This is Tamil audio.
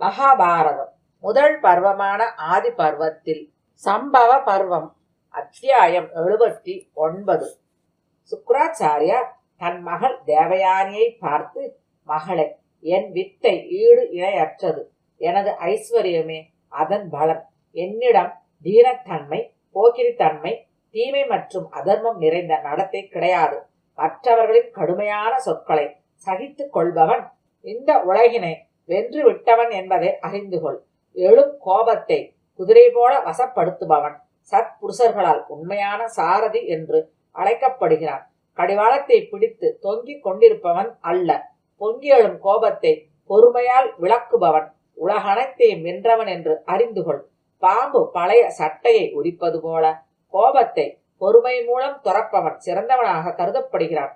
மகாபாரதம் முதல் பர்வமான ஆதி பர்வத்தில் சம்பவ பர்வம். அத்தியாயம் 79. சுக்ராச்சாரியார் தன் மகள் தேவயானியை பார்த்து, மகளே, என் வித்தை ஈடு இணையற்றது. எனது ஐஸ்வர்யமே அதன் பலன். என்னிடம் தீனத்தன்மை, போக்கிரித்தன்மை, தீமை மற்றும் அதர்மம் நிறைந்த நடத்தை கிடையாது. மற்றவர்களின் கடுமையான சொற்களை சகித்துக் கொள்பவன், இந்த உலகினை வென்று விட்டவன் என்பதை அறிந்து கொள். எழும் கோபத்தை குதிரை போல வசப்படுத்துபவன் சத்புருஷர்களால் உண்மையான சாரதி என்று அழைக்கப்படுகிறான். கடிவாளத்தை பிடித்து தொங்கிக் கொண்டிருப்பவன் அல்ல. பொங்கி எழும் கோபத்தை பொறுமையால் விளக்குபவன் உலகனைத்தையும் வென்றவன் என்று அறிந்து கொள். பாம்பு பழைய சட்டையை உரிப்பது போல கோபத்தை பொறுமை மூலம் துறப்பவன் சிறந்தவனாக கருதப்படுகிறான்.